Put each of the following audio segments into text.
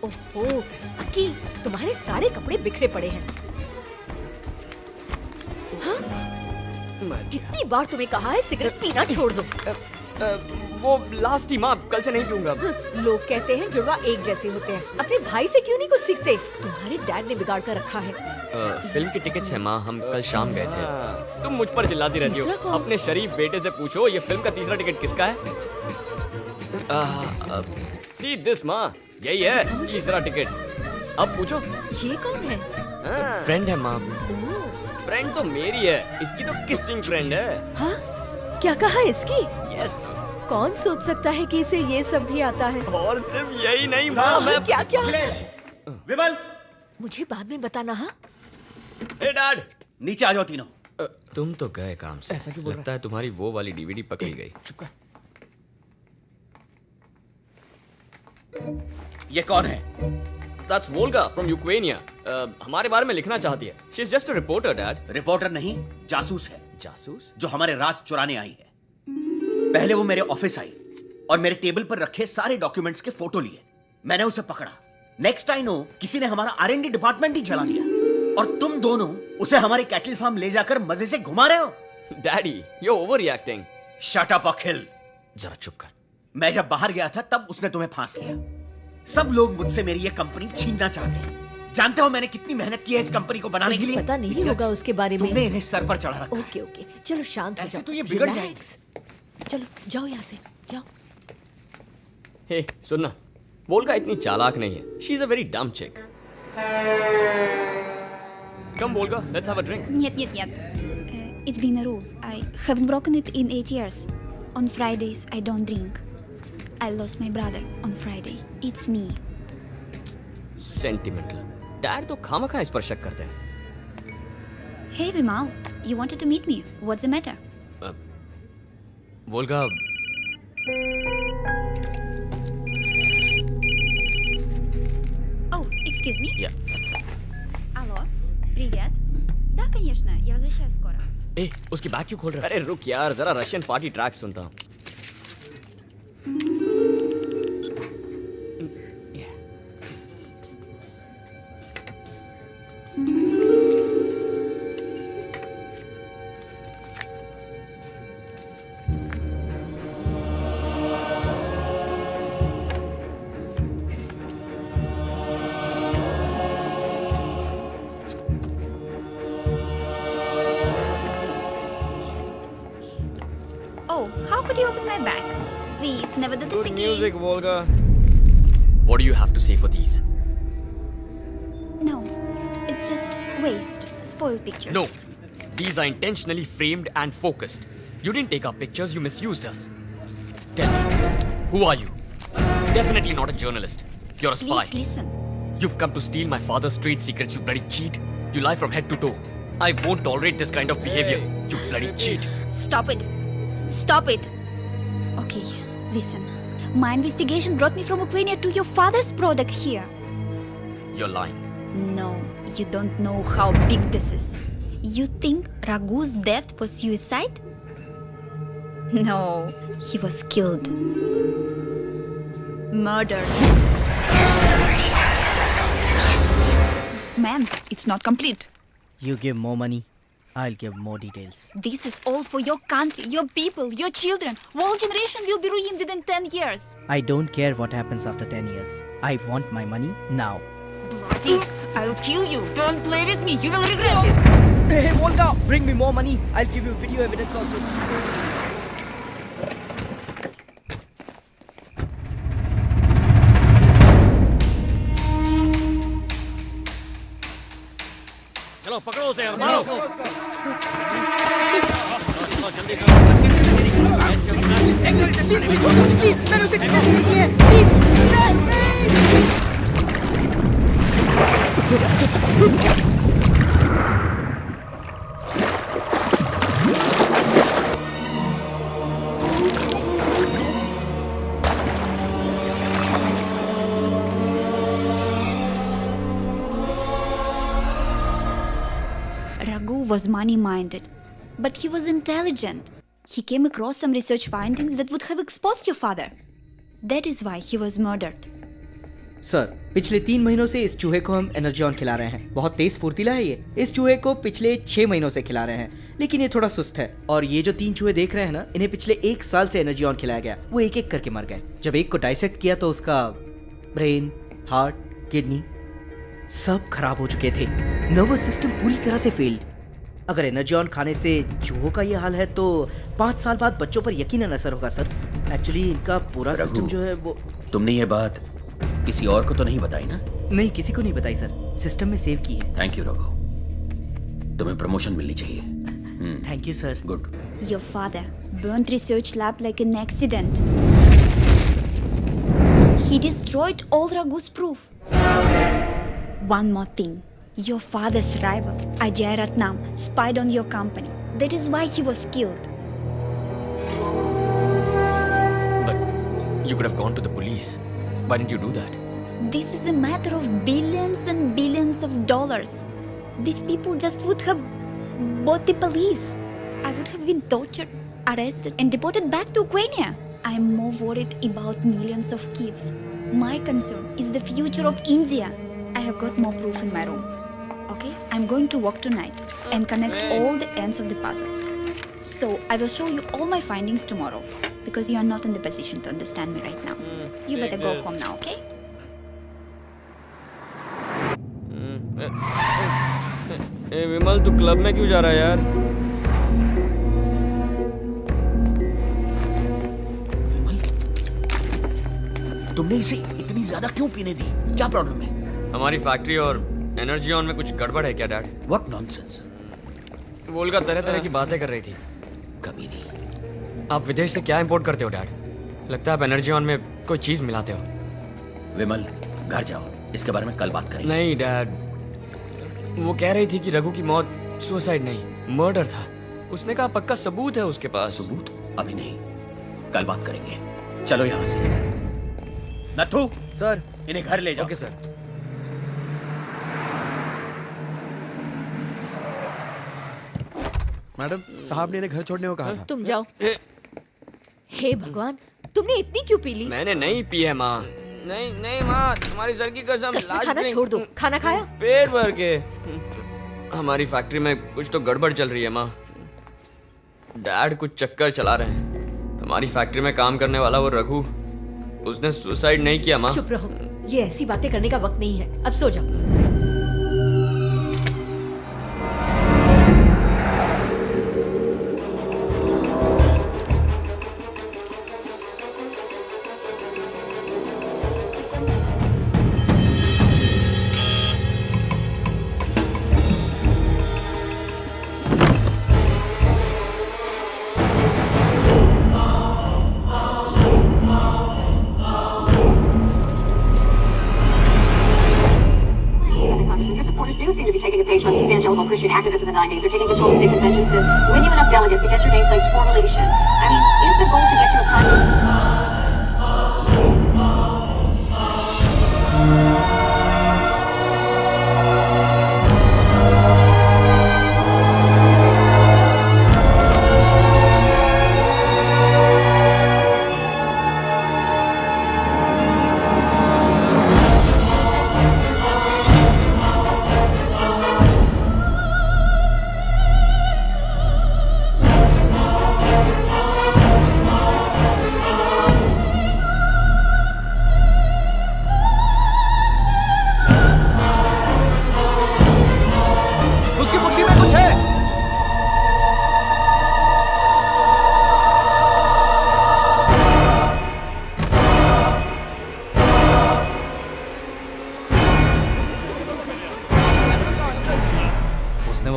ओहो, अक्की, तुम्हारे सारे कपड़े बिखरे पड़े हैं। हाँ? कितनी बार तुम्हें कहा है सिगरेट पीना छोड़ दो। वो लास्ट थी माँ, कल से नहीं पीऊंगा। लोग कहते हैं जुड़वा एक जैसे होते हैं। अपने भाई से क्यों नहीं कुछ सीखते? तुम्हारे डैड ने बिगाड़ कर रखा है। फिल्म की टिकट्स है माँ, हम कल शाम गए थे। तुम मुझ पर चिल्लाती रहती हो। तीसरा कौन? अपने शरीफ बेटे से पूछो ये फिल्म का तीसरा टिकट किसका है। सी दिस माँ, यही है तीसरा टिकट। अब पूछो। ये कौन है? फ्रेंड है माँ। ओह, फ्रेंड तो मेरी है, इसकी तो किसिंग फ्रेंड है। हाँ? क्या कहा इसकी? यस। कौन सोच सकता है कि इसे ये सब भी आता है? और सिर्फ यही नहीं माँ, मैं क्या क्या? विमल, मुझे बाद में बताना। हाँ? हे डैड, नीचे आ जाओ तीनों। तुम तो गए काम से। ऐसा क्यों लगता है तुम्हारी वो वाली डीवीडी पकड़ी गई। चुप कर। ये कौन है? That's Volga from Ukraine. हमारे बारे में लिखना चाहती है। She's just a reporter, Dad. Reporter नहीं, जासूस है, जासूस? जो हमारे राज चुराने आई है। पहले वो मेरे ऑफिस आई और मेरे टेबल पर रखे सारे डॉक्यूमेंट्स के फोटो लिए। मैंने उसे पकड़ा। नेक्स्ट आई नो, किसी ने हमारा R&D डिपार्टमेंट ही जला दिया। और तुम दोनों उसे हमारे कैटल फार्म ले जाकर मजे से घुमा रहे हो। Daddy, you're overreacting. Shut up Akhil. जरा चुप कर। मैं जब बाहर गया था तब उसने तुम्हें फांस लिया। सब लोग मुझसे मेरी ये कंपनी छीनना चाहते हैं। जानते हो मैंने कितनी मेहनत की है इस कंपनी को बनाने के लिए? पता नहीं होगा उसके बारे में। तुमने इन्हें सर पर चढ़ा रखा है। ओके ओके, चलो शांत हो ऐसे जाओ। तो ये बिगड़ Relax. चलो जाओ यहाँ से, जाओ। Hey, सुनना, वोल्गा इतनी चालाक नहीं है। She's a very dumb chick. Come, Volga, let's have a drink. Нет. It's been a rule. I haven't broken it in 8 years. On Fridays, I don't drink. I lost my brother on Friday. It's me. Sentimental. Dad तो खामखा इस पर शक करते हैं। Hey, Vimal. You wanted to meet me. What's the matter? Volga, Oh, excuse me. Yeah. Алло. Привет. Да, конечно. Я возвращаюсь скоро. ए, उसकी bag क्यों खोल रहा है? अरे रुक यार, जरा रशियन पार्टी ट्रैक सुनता हूँ। Oh, how could you open my bag? Please, never do this Good again. music, Volga. What do you have to say for these? No, it's just waste. Spoiled pictures. No, these are intentionally framed and focused. You didn't take our pictures, you misused us. Tell me, who are you? Definitely not a journalist. You're a spy. Please listen. You've come to steal my father's trade secrets, you bloody cheat. You lie from head to toe. I won't tolerate this kind of behavior, you bloody cheat. Stop it. Stop it. Okay, listen. My investigation brought me from Ukraine to your father's product here. You're lying. No, you don't know how big this is. You think Raghu's death was suicide? No, he was killed. Murdered. Ma'am, it's not complete. You give more money, I'll give more details. This is all for your country, your people, your children. Whole generation will be ruined within 10 years. I don't care what happens after 10 years. I want my money now. Bloody, I'll kill you. Don't play with me. You will regret this. Hey, Volga, bring me more money. I'll give you video evidence also. चलो पकड़ो उसे और मारो। Raghu was money-minded, but he was intelligent. He came across some research findings that would have exposed your father. That is why he was murdered. Sir, पिछले 3 महीनों से इस चूहे को हम एनर्जियन खिला रहे हैं। बहुत तेज फुर्तीला है ये। इस चूहे को पिछले 6 महीनों से खिला रहे हैं, लेकिन ये थोड़ा सुस्त है। और ये जो 3 चूहे देख रहे हैं ना, इन्हें पिछले 1 साल से एनर्जियन खिलाया गया। वो एक एक करके मर गए। जब एक को डाइसेक्ट किया तो उसका ब्रेन, हार्ट, किडनी सब खराब हो चुके थे। नर्वस सिस्टम पूरी तरह से फेल्ड। अगर एनर्जियन खाने से चूहों का ये हाल है तो 5 साल बाद बच्चों पर यकीनन असर होगा सर। एक्चुअली इनका पूरा रघु, सिस्टम जो है वो तुमने ये बात किसी और को तो नहीं बताई ना? नहीं, किसी को नहीं बताई सर। सिस्टम में सेव की है। थैंक यू रघु, तुम्हें प्रमोशन मिलनी चाहिए। Thank you sir. Good. Your father burnt research lab like an accident. He destroyed all Raghu's proof. One more thing. Your father's rival, Ajay Ratnam, spied on your company. That is why he was killed. But you could have gone to the police. Why didn't you do that? This is a matter of billions and billions of dollars. These people just would have bought the police. I would have been tortured, arrested, and deported back to Ukraine. I am more worried about millions of kids. My concern is the future of India. I have got more proof in my room. Okay? I'm going to work tonight and connect all the ends of the puzzle. So I will show you all my findings tomorrow because you are not in the position to understand me right now. You better go home now, okay? ए विमल, तू club में क्यों जा रहा है यार? विमल, तुमने इसे इतनी ज्यादा क्यों पीने दी? क्या प्रॉब्लम है? हमारी फैक्ट्री और एनर्जियन में कुछ गड़बड़ है क्या डैड? What nonsense? वोल्गा तरह तरह की बातें कर रही थी। कभी नहीं। आप विदेश से क्या इंपोर्ट करते हो डैड? लगता है आप एनर्जियन में कोई चीज मिलाते हो। विमल, घर जाओ, इसके बारे में कल बात करेंगे। नहीं डैड, वो कह रही थी कि रघु की मौत सुसाइड नहीं, मर्डर था। उसने कहा पक्का सबूत है उसके पास। सबूत? अभी नहीं, कल बात करेंगे। चलो यहाँ से। नथु सर, इन्हें घर ले जाओ। Okay sir. मैडम, साहब ने इन्हें घर छोड़ने को कहा था। तुम जाओ। हे भगवान, तुमने इतनी क्यों पी ली? मैंने नहीं पी है माँ। नहीं नहीं माँ, तुम्हारी सर की कसम। कसम खाना छोड़ दो। खाना खाया? पेट भर के। हमारी फैक्ट्री में कुछ तो गड़बड़ चल रही है माँ। डैड कुछ चक्कर चला रहे हैं। हमारी फैक्ट्री में काम करने वाला वो रघु, उसने सुसाइड नहीं किया माँ। चुप रहो, ये ऐसी बातें करने का वक्त नहीं है। अब सो जाओ। Evangelical Christian activists in the 90s are taking control of state conventions to win you enough delegates to get your name placed formally to shit. I mean, is the goal to get you a prime?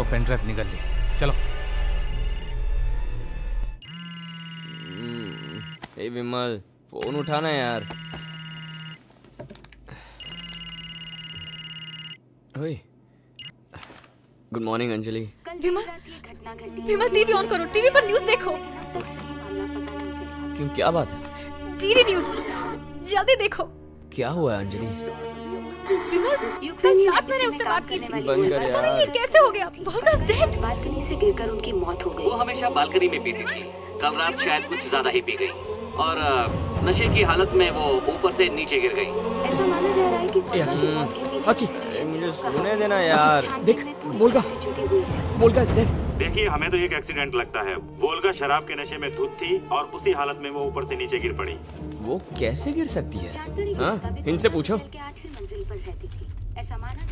Pen drive निकल ली। चलो। ए Vimal, phone उठाना यार। ओए, good morning Anjali. Vimal, Vimal TV on करो, TV पर news देखो। क्यों, क्या बात है? टीवी न्यूज़ जल्दी देखो। क्या हुआ है अंजलि? विमल, कल रात मैंने उससे बात की थी। बंद कर पता नहीं यार। ये कैसे हो गया। वोल्गा's dead। बालकनी से गिरकर उनकी मौत हो गई। वो हमेशा बालकनी में पीती थी। कल रात शायद कुछ ज्यादा ही पी गई और नशे की हालत में वो ऊपर से नीचे गिर गई। ऐसा माना जा रहा है मुझे सोने देना यार। देख वोल्गा इज डेड। देखिए, हमें तो एक एक्सीडेंट लगता है। वोल्गा शराब के नशे में धुत थी और उसी हालत में वो ऊपर से नीचे गिर पड़ी। वो कैसे गिर सकती है? हाँ, इनसे पूछो।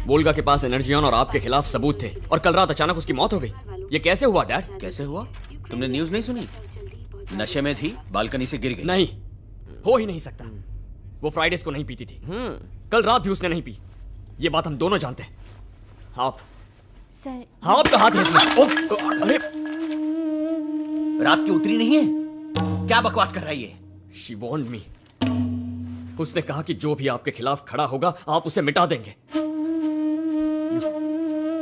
वोल्गा के पास एनर्जियन और आपके खिलाफ सबूत थे और कल रात अचानक उसकी मौत हो गई। ये कैसे हुआ डैड? कैसे हुआ? तुमने न्यूज़ नहीं सुनी? नशे में थी, बालकनी से गिर गई। नहीं, हो ही नहीं सकता। वो फ्राइडेज को नहीं पीती थी। कल रात भी उसने नहीं पी। ये बात हम दोनों जानते हैं। आप का हाथ है इसमें। अरे रात की उतरी नहीं है? क्या बकवास कर रही है? She warned me. उसने कहा कि जो भी आपके खिलाफ खड़ा होगा आप उसे मिटा देंगे।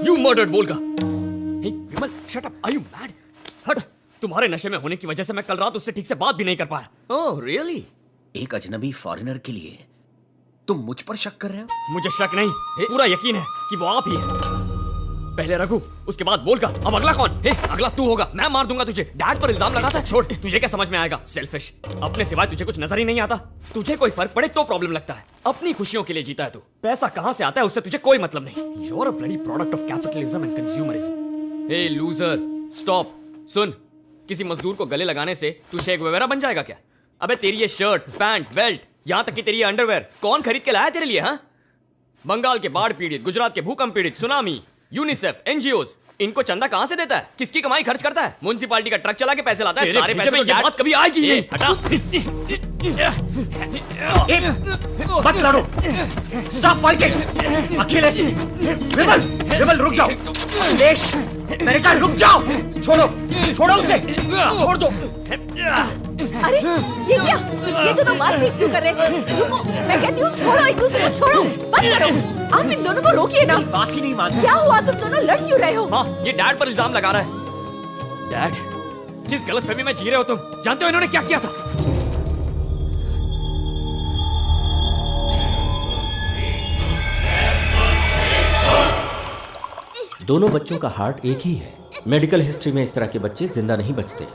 You murdered Volga. Hey, Vimal, shut up. Are you mad? हट। तुम्हारे नशे में होने की वजह से मैं कल रात उससे ठीक से बात भी नहीं कर पाया। Oh, really? एक अजनबी फॉरेनर के लिए तुम मुझ पर शक कर रहे हो? मुझे शक नहीं, पूरा यकीन है कि वो आप ही है। पहले रघु, उसके बाद वोल्गा, अब अगला कौन? अगला तू होगा। मैं मार दूंगा तुझे। डैड पर इल्जाम लगाता है। छोड़, तुझे क्या समझ में आएगा? सेल्फिश। अपने सिवाय तुझे कुछ नजर ही नहीं आता। तुझे कोई फर्क पड़े तो प्रॉब्लम लगता है। अपनी खुशियों के लिए जीता है तू। पैसा कहां से आता है उससे तुझे कोई मतलब नहीं। You're a bloody product of capitalism and consumerism. Hey loser, stop. सुन, किसी मजदूर को गले लगाने से तू शेख वगैरह बन जाएगा क्या? अबे तेरी ये शर्ट, पैंट, बेल्ट, यहाँ तक कि तेरी ये अंडरवेयर कौन खरीद के लाया तेरे लिए? हाँ, बंगाल के बाढ़ पीड़ित, गुजरात के भूकंप पीड़ित, सुनामी, यूनिसेफ, एनजीओस, इनको चंदा कहां से देता है? किसकी कमाई खर्च करता है? म्युनिसिपैलिटी का ट्रक चला के पैसे लाता है। सारे पैसे में ये बात कभी आएगी नहीं। हटा। मत लड़ो। Stop fighting. अखिलेश, विमल रुक जाओ। अखिलेश, मैंने कहा रुक जाओ। छोड़ो उसे। छोड़ दो। अरे ये क्या? ये दोनों मारपीट क्यों कर रहे हैं? रुको, मैं कहती हूँ छोड़ो एक दूसरे को, छोड़ो। बस करो। आप इन दोनों को रोकिए ना। बात ही नहीं मानते। क्या हुआ? तुम दोनों लड़ क्यों रहे हो? हाँ, ये डैड पर इल्जाम लगा रहा है। डैड, किस गलतफहमी में जी रहे हो तुम? जानते हो इन्होंने क्या किया था? दोनों बच्चों का हार्ट एक ही है। मेडिकल हिस्ट्री में इस तरह के बच्चे जिंदा नहीं बचते।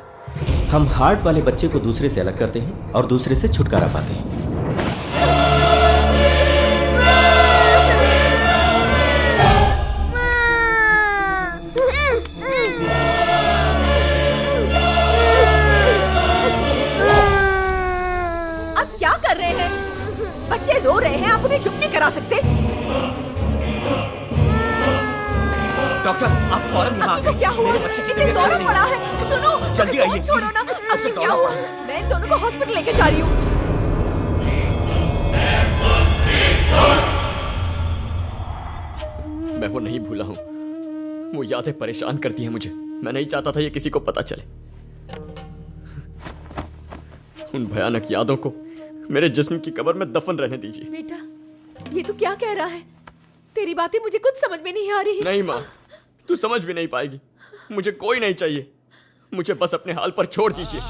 हम हार्ट वाले बच्चे को दूसरे से अलग करते हैं और दूसरे से छुटकारा पाते हैं। आप क्या कर रहे हैं? बच्चे रो रहे हैं, आप उन्हें चुप नहीं करा सकते? डॉक्टर, आप फौरन यहाँ आइए। क्या हुआ? इसे दौरा पड़ा है। सुनो, जल्दी आइए। छोड़ो ना। अभी क्या हुआ? मैं इन दोनों को हॉस्पिटल लेके जा रही हूँ। मैं वो नहीं भूला हूँ। वो यादें परेशान करती हैं मुझे। मैं नहीं चाहता था ये किसी को पता चले। उन भयानक यादों को मेरे जिस्म की कब्र में दफन रहने दीजिए। बेटा, ये तू क्या कह रहा है? तेरी बातें मुझे कुछ समझ में नहीं आ रही। नहीं माँ, तू समझ भी नहीं पाएगी। मुझे कोई नहीं चाहिए। मुझे बस अपने हाल पर छोड़ दीजिए।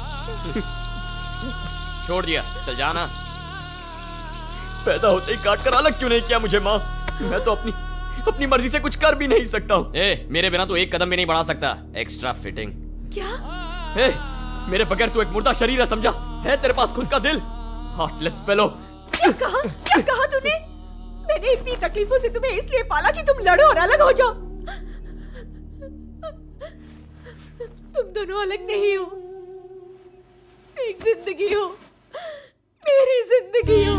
छोड़ दिया, चल जाना। पैदा होते ही काट कर अलग क्यों नहीं किया मुझे माँ? मैं तो अपनी मर्जी से कुछ कर भी नहीं सकता हूँ। मेरे बिना तो एक कदम भी नहीं बढ़ा सकता। Extra fitting. क्या? मेरे बगैर तू एक मुर्दा शरीर है, समझा? है तेरे पास खुद का दिल? Heartless fellow. क्या कहा तूने? मैंने इतनी तकलीफों से तुम्हें इसलिए पाला कि तुम लड़ो और अलग हो जाओ। तुम दोनों अलग नहीं हो। एक जिंदगी हो, मेरी जिंदगी हो।